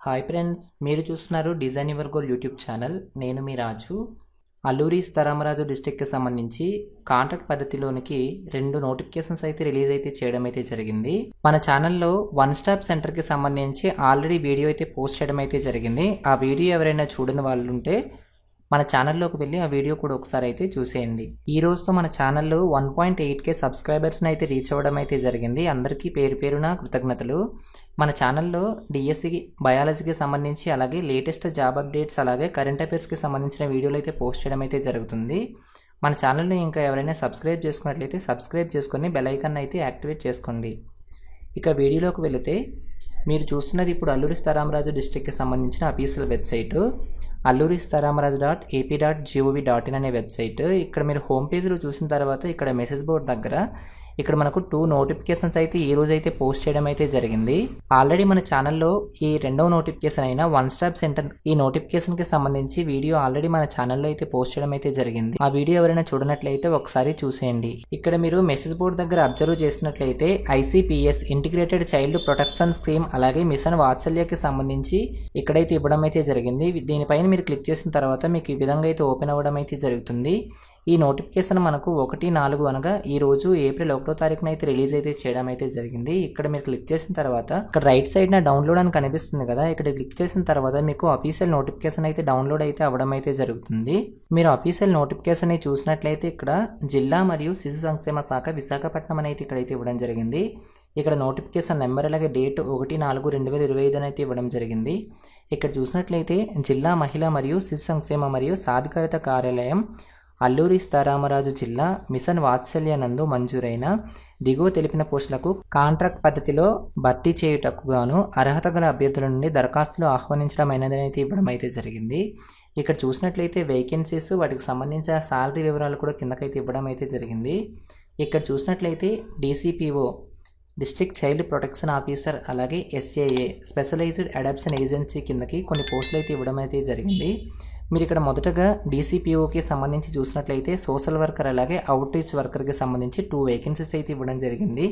Hi friends, మీరు చూస్తున్నారు design your goal YouTube channel. నేను మీ రాజు. అల్లూరి సీతారామరాజు డిస్ట్రిక్ట్కి సంబంధించి కాంట్రాక్ట్ పద్ధతిలోనికి 2 నోటిఫికేషన్స్ అయితే రిలీజ్ అయితే చేయడం అయితే జరిగింది. మన ఛానల్లో వన్ స్టాప్ సెంటర్కి సంబంధించి ఆల్రెడీ వీడియో అయితే పోస్ట్ చేయడం అయితే జరిగింది. ఆ వీడియో ఎవరైనా చూడని వాళ్ళు ఉంటే మన ఛానల్లోకి వెళ్ళి ఆ వీడియో కూడా ఒకసారి అయితే చూసేయండి. ఈ రోజుతో మన ఛానల్లో 1.8K సబ్స్క్రైబర్స్ని అయితే రీచ్ అవ్వడం అయితే జరిగింది. అందరికీ పేరు పేరున కృతజ్ఞతలు. మన ఛానల్లో డిఎస్సి బయాలజీకి సంబంధించి అలాగే లేటెస్ట్ జాబ్ అప్డేట్స్ అలాగే కరెంట్ అఫైర్స్కి సంబంధించిన వీడియోలు అయితే పోస్ట్ చేయడం అయితే జరుగుతుంది. మన ఛానల్ని ఇంకా ఎవరైనా సబ్స్క్రైబ్ చేసుకున్నట్లయితే సబ్స్క్రైబ్ చేసుకొని బెల్ ఐకాన్ అయితే యాక్టివేట్ చేసుకోండి. ఇక వీడియోలోకి వెళితే మీరు చూస్తున్నది ఇప్పుడు అల్లూరి సీతారామరాజు డిస్ట్రిక్ట్కి సంబంధించిన అఫీషియల్ వెబ్సైటు alluri-sitaramraju.ap.gov.in అనే వెబ్సైట్. ఇక్కడ మీరు హోమ్ పేజ్లో చూసిన తర్వాత ఇక్కడ మెసేజ్ బోర్డ్ దగ్గర ఇక్కడ మనకు 2 నోటిఫికేషన్స్ అయితే ఈ రోజు అయితే పోస్ట్ చేయడం అయితే జరిగింది. ఆల్రెడీ మన ఛానల్లో ఈ 2వ నోటిఫికేషన్ అయిన వన్ స్టాప్ సెంటర్ ఈ నోటిఫికేషన్కి సంబంధించి వీడియో ఆల్రెడీ మన ఛానల్లో అయితే పోస్ట్ చేయడం అయితే జరిగింది. ఆ వీడియో ఎవరైనా చూడనట్లయితే ఒకసారి చూసేయండి. ఇక్కడ మీరు మెసేజ్ బోర్డ్ దగ్గర అబ్జర్వ్ చేసినట్లయితే ICPS integrated child protection scheme అలాగే మిషన్ వాత్సల్యకి సంబంధించి ఇక్కడైతే ఇవ్వడం అయితే జరిగింది. దీనిపైన మీరు క్లిక్ చేసిన తర్వాత మీకు ఈ విధంగా అయితే ఓపెన్ అవ్వడం అయితే జరుగుతుంది. ఈ నోటిఫికేషన్ మనకు 1/4 అనగా ఈ రోజు ఏప్రిల్ 1వ తారీఖున అయితే రిలీజ్ అయితే చేయడం అయితే జరిగింది. ఇక్కడ మీరు క్లిక్ చేసిన తర్వాత ఇక్కడ రైట్ సైడ్ నా డౌన్లోడ్ అని కనిపిస్తుంది కదా, ఇక్కడ క్లిక్ చేసిన తర్వాత మీకు అఫీషియల్ నోటిఫికేషన్ అయితే డౌన్లోడ్ అయితే అవ్వడం అయితే జరుగుతుంది. మీరు అఫీషియల్ నోటిఫికేషన్ ని చూసినట్లయితే ఇక్కడ జిల్లా మరియు శిశు సంక్షేమ శాఖ విశాఖపట్నం అని అయితే ఇక్కడైతే ఇవ్వడం జరిగింది. ఇక్కడ నోటిఫికేషన్ నెంబర్ అలాగే డేట్ 1/4/2025 అయితే ఇవ్వడం జరిగింది. ఇక్కడ చూసినట్లయితే జిల్లా మహిళా మరియు శిశు సంక్షేమ మరియు సాధికారత కార్యాలయం అల్లూరి సీతారామరాజు జిల్లా మిషన్ వాత్సల్య నందు మంజూరైన దిగువ తెలిపిన పోస్టులకు కాంట్రాక్ట్ పద్ధతిలో భర్తీ చేయుటకు గాను అర్హత గల అభ్యర్థుల నుండి దరఖాస్తులు ఆహ్వానించడం అయినదైతే ఇవ్వడం అయితే జరిగింది. ఇక్కడ చూసినట్లయితే వేకెన్సీస్ వాటికి సంబంధించిన శాలరీ వివరాలు కూడా కిందకైతే ఇవ్వడం అయితే జరిగింది. ఇక్కడ చూసినట్లయితే DCPO district child protection officer అలాగే SAA స్పెషలైజ్డ్ అడాప్షన్ ఏజెన్సీ కిందకి కొన్ని పోస్టులు అయితే ఇవ్వడం అయితే జరిగింది. మీరు ఇక్కడ మొదటగా DCPOకి సంబంధించి చూసినట్లయితే సోషల్ వర్కర్ అలాగే అవుట్ రీచ్ వర్కర్కి సంబంధించి 2 వేకెన్సీస్ అయితే ఇవ్వడం జరిగింది.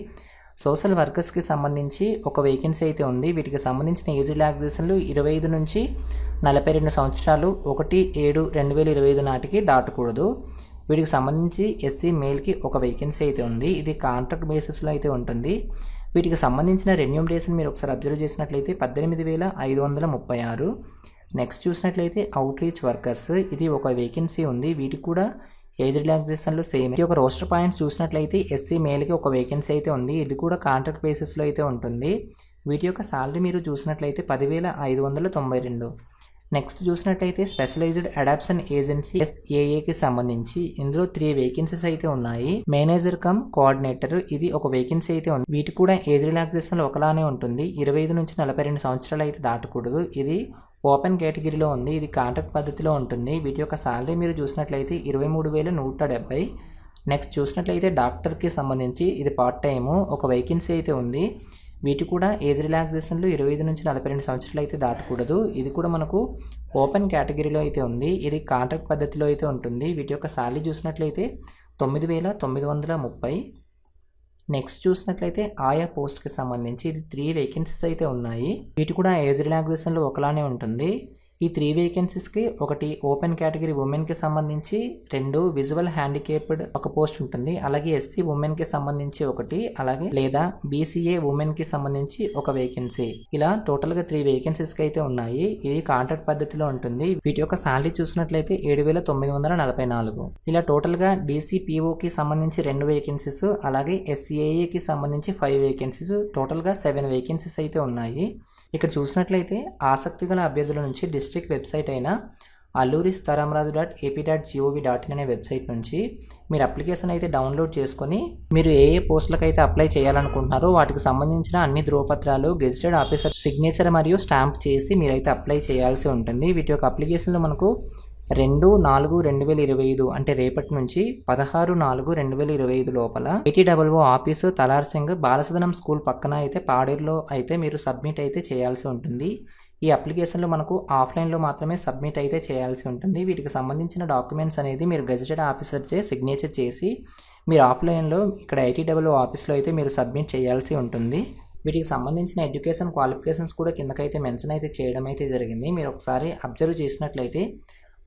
సోషల్ వర్కర్స్కి సంబంధించి 1 వేకెన్సీ అయితే ఉంది. వీటికి సంబంధించిన ఏజ్ రిలాక్సేషన్లు 25 నుంచి 42 సంవత్సరాలు 1/7/2025 నాటికి దాటకూడదు. వీటికి సంబంధించి SC మేల్కి 1 వేకెన్సీ అయితే ఉంది. ఇది కాంట్రాక్ట్ బేసిస్లో అయితే ఉంటుంది. వీటికి సంబంధించిన రెన్యూమరేషన్ మీరు ఒకసారి అబ్జర్వ్ చేసినట్లయితే 18,536. నెక్స్ట్ చూసినట్లయితే అవుట్ రీచ్ వర్కర్స్ ఇది 1 వేకెన్సీ ఉంది. వీటికి కూడా ఏజ్ రిలాక్సేషన్లు సేమ్. ఈ ఒక రోస్టర్ పాయింట్స్ చూసినట్లయితే SC మేల్కి 1 వేకెన్సీ అయితే ఉంది. ఇది కూడా కాంట్రాక్ట్ బేసిస్లో అయితే ఉంటుంది. వీటి యొక్క శాలరీ మీరు చూసినట్లయితే 10,592. నెక్స్ట్ చూసినట్లయితే స్పెషలైజ్డ్ అడాప్షన్ ఏజెన్సీ SAAకి సంబంధించి ఇందులో 3 వేకెన్సీస్ అయితే ఉన్నాయి. మేనేజర్ కమ్ కోఆర్డినేటర్ ఇది 1 వేకెన్సీ అయితే ఉంది. వీటి కూడా ఏజ్ రిలాక్సేషన్ ఒకలానే ఉంటుంది. 25 నుంచి 42 సంవత్సరాలు అయితే దాటకూడదు. ఇది ఓపెన్ కేటగిరీలో ఉంది. ఇది కాంట్రాక్ట్ పద్ధతిలో ఉంటుంది. వీటి యొక్క శాలరీ మీరు చూసినట్లయితే 23,170. నెక్స్ట్ చూసినట్లయితే డాక్టర్కి సంబంధించి ఇది పార్ట్ టైము 1 వేకెన్సీ అయితే ఉంది. వీటి కూడా ఏజ్ రిలాక్సేషన్లు 25 నుంచి 42 సంవత్సరాలు అయితే దాటకూడదు. ఇది కూడా మనకు ఓపెన్ కేటగిరీలో అయితే ఉంది. ఇది కాంట్రాక్ట్ పద్ధతిలో అయితే ఉంటుంది. వీటి యొక్క శాలరీ చూసినట్లయితే 9,930. నెక్స్ట్ చూసినట్లయితే ఆయా పోస్ట్కి సంబంధించి ఇది 3 వేకెన్సీస్ అయితే ఉన్నాయి. వీటి కూడా ఏజ్ రిలాక్సేషన్లు ఒకలానే ఉంటుంది. ఈ 3 వేకెన్సీస్కి 1 ఓపెన్ కేటగిరీ ఉమెన్కి సంబంధించి 2 విజువల్ హ్యాండికేప్డ్ 1 పోస్ట్ ఉంటుంది. అలాగే SC ఉమెన్కి సంబంధించి 1 అలాగే లేదా BCA ఉమెన్కి సంబంధించి 1 వేకెన్సీ. ఇలా టోటల్గా 3 వేకెన్సీస్కి అయితే ఉన్నాయి. ఇది కాంట్రాక్ట్ పద్ధతిలో ఉంటుంది. వీటి యొక్క శాలరీ చూసినట్లయితే 7,944. ఇలా టోటల్గా DCPOకి సంబంధించి 2 వేకెన్సీస్ అలాగే SAAకి సంబంధించి 5 వేకెన్సీస్ టోటల్గా 7 వేకెన్సీస్ అయితే ఉన్నాయి. ఇక్కడ చూసినట్లయితే ఆసక్తి గల అభ్యర్థుల నుంచి డిస్ట్రిక్ట్ వెబ్సైట్ అయిన alluri-sitaramraju.ap.gov.in అనే వెబ్సైట్ నుంచి మీరు అప్లికేషన్ అయితే డౌన్లోడ్ చేసుకొని మీరు ఏ పోస్టులకు అయితే అప్లై చేయాలనుకుంటున్నారో వాటికి సంబంధించిన అన్ని ధ్రువపత్రాలు గెజిటెడ్ ఆఫీసర్ సిగ్నేచర్ మరియు స్టాంప్ చేసి మీరైతే అప్లై చేయాల్సి ఉంటుంది. వీటి యొక్క అప్లికేషన్లో మనకు 2/4/2025 అంటే రేపటి నుంచి 16/4/2025 లోపల ATOO ఆఫీసు తలార్ సింగ్ బాలసదనం స్కూల్ పక్కన అయితే పాడేరులో అయితే మీరు సబ్మిట్ అయితే చేయాల్సి ఉంటుంది. ఈ అప్లికేషన్లో మనకు ఆఫ్లైన్లో మాత్రమే సబ్మిట్ అయితే చేయాల్సి ఉంటుంది. వీటికి సంబంధించిన డాక్యుమెంట్స్ అనేది మీరు గెజిటెడ్ ఆఫీసర్ చే సిగ్నేచర్ చేసి మీరు ఆఫ్లైన్లో ఇక్కడ ATOO ఆఫీస్లో అయితే మీరు సబ్మిట్ చేయాల్సి ఉంటుంది. వీటికి సంబంధించిన ఎడ్యుకేషన్ క్వాలిఫికేషన్స్ కూడా కిందకైతే మెన్షన్ అయితే చేయడం అయితే జరిగింది. మీరు ఒకసారి అబ్జర్వ్ చేసినట్లయితే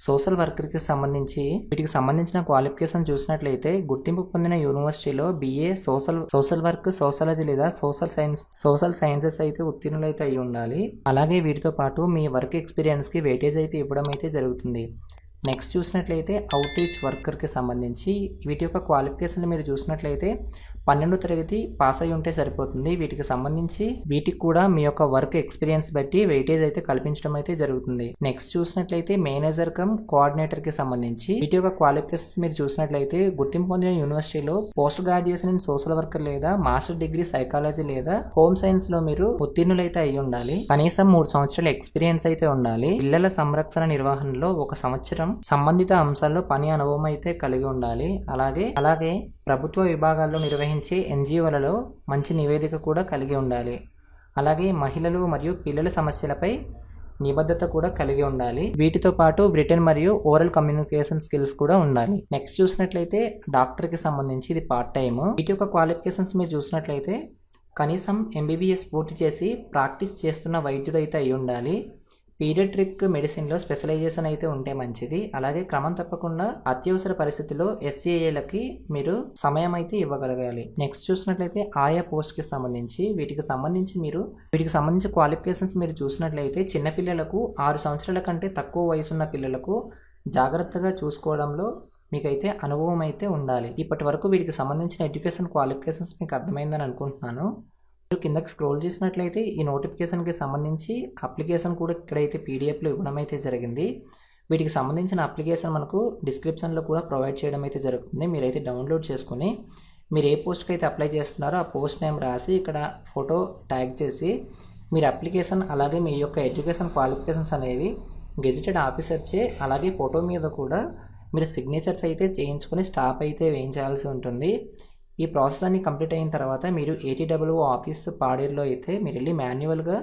సోషల్ వర్కర్కి సంబంధించి వీటికి సంబంధించిన క్వాలిఫికేషన్ చూసినట్లయితే గుర్తింపు పొందిన యూనివర్సిటీలో BA సోషల్ వర్క్, సోషాలజీ లేదా సోషల్ సైన్సెస్ అయితే ఉత్తీర్ణులైతే అయి ఉండాలి. అలాగే వీటితో పాటు మీ వర్క్ ఎక్స్పీరియన్స్కి వెయిటేజ్ అయితే ఇవ్వడం అయితే జరుగుతుంది. నెక్స్ట్ చూసినట్లయితే అవుట్ రీచ్ వర్కర్కి సంబంధించి వీటి యొక్క క్వాలిఫికేషన్లు మీరు చూసినట్లయితే 12వ తరగతి పాస్ అయి ఉంటే సరిపోతుంది. వీటికి సంబంధించి వీటికి కూడా మీ యొక్క వర్క్ ఎక్స్పీరియన్స్ బట్టి వెయిటేజ్ అయితే కల్పించడం అయితే జరుగుతుంది. నెక్స్ట్ చూసినట్లయితే మేనేజర్ కమ్ కోఆర్డినేటర్కి సంబంధించి వీటి యొక్క క్వాలిఫికేషన్స్ మీరు చూసినట్లయితే గుర్తింపు పొందిన యూనివర్సిటీలో post graduation in social worker లేదా మాస్టర్ డిగ్రీ సైకాలజీ లేదా హోమ్ సైన్స్ లో మీరు ఉత్తీర్ణులైతే అయి ఉండాలి. కనీసం 3 సంవత్సరాల ఎక్స్పీరియన్స్ అయితే ఉండాలి. పిల్లల సంరక్షణ నిర్వహణలో 1 సంవత్సరం సంబంధిత అంశాల్లో పని అనుభవం అయితే కలిగి ఉండాలి. అలాగే ప్రభుత్వ విభాగాల్లో నిర్వహించే NGOలలో మంచి నివేదిక కూడా కలిగి ఉండాలి. అలాగే మహిళలు మరియు పిల్లల సమస్యలపై నిబద్ధత కూడా కలిగి ఉండాలి. వీటితో పాటు బ్రిటన్ మరియు ఓరల్ కమ్యూనికేషన్ స్కిల్స్ కూడా ఉండాలి. నెక్స్ట్ చూసినట్లయితే డాక్టర్కి సంబంధించి ఇది పార్ట్ టైమ్. వీటి యొక్క క్వాలిఫికేషన్స్ మీరు చూసినట్లయితే కనీసం MBBS పూర్తి చేసి ప్రాక్టీస్ చేస్తున్న వైద్యుడు అయితే అయి ఉండాలి. పీడియాట్రిక్ మెడిసిన్లో స్పెషలైజేషన్ అయితే ఉంటే మంచిది. అలాగే క్రమం తప్పకుండా అత్యవసర పరిస్థితుల్లో SCAలకి మీరు సమయం అయితే ఇవ్వగలగాలి. నెక్స్ట్ చూసినట్లయితే ఆయా పోస్ట్కి సంబంధించి వీటికి సంబంధించి క్వాలిఫికేషన్స్ మీరు చూసినట్లయితే చిన్నపిల్లలకు 6 సంవత్సరాల కంటే తక్కువ వయసున్న పిల్లలకు జాగ్రత్తగా చూసుకోవడంలో మీకైతే అనుభవం అయితే ఉండాలి. ఇప్పటి వరకు వీటికి సంబంధించిన ఎడ్యుకేషన్ క్వాలిఫికేషన్స్ మీకు అర్థమైందని అనుకుంటున్నాను. మీరు కిందకి స్క్రోల్ చేసినట్లయితే ఈ నోటిఫికేషన్కి సంబంధించి అప్లికేషన్ కూడా ఇక్కడైతే PDFలో ఇవ్వడం అయితే జరిగింది. వీటికి సంబంధించిన అప్లికేషన్ మనకు డిస్క్రిప్షన్లో కూడా ప్రొవైడ్ చేయడం అయితే జరుగుతుంది. మీరైతే డౌన్లోడ్ చేసుకుని మీరు ఏ పోస్ట్కి అయితే అప్లై చేస్తున్నారో ఆ పోస్ట్ నేమ్ రాసి ఇక్కడ ఫోటో ట్యాగ్ చేసి మీరు అప్లికేషన్ అలాగే మీ యొక్క ఎడ్యుకేషన్ క్వాలిఫికేషన్స్ అనేవి గెజిటెడ్ ఆఫీసర్చే అలాగే ఫోటో మీద కూడా మీరు సిగ్నేచర్స్ అయితే చేయించుకొని స్టాంప్ అయితే వేయించాల్సి ఉంటుంది. ఈ ప్రాసెస్ అన్ని కంప్లీట్ అయిన తర్వాత మీరు ATWO ఆఫీస్ పాడేరులో అయితే మీరు వెళ్ళి మాన్యువల్గా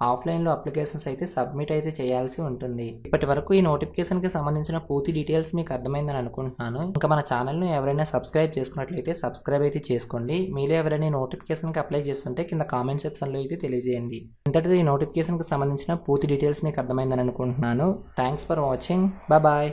ఆఫ్లైన్లో అప్లికేషన్స్ అయితే సబ్మిట్ అయితే చేయాల్సి ఉంటుంది. ఇప్పటి వరకు ఈ నోటిఫికేషన్కి సంబంధించిన పూర్తి డీటెయిల్స్ మీకు అర్థమైందని అనుకుంటున్నాను. ఇంకా మన ఛానల్ను ఎవరైనా సబ్స్క్రైబ్ చేసుకున్నట్లయితే సబ్స్క్రైబ్ అయితే చేసుకోండి. మీలో ఎవరైనా నోటిఫికేషన్కి అప్లై చేస్తుంటే కింద కామెంట్ సెక్షన్లో అయితే తెలియజేయండి. ఇంతటితో ఈ నోటిఫికేషన్కి సంబంధించిన పూర్తి డీటెయిల్స్ మీకు అర్థమైందని అనుకుంటున్నాను. Thanks for watching. బాయ్.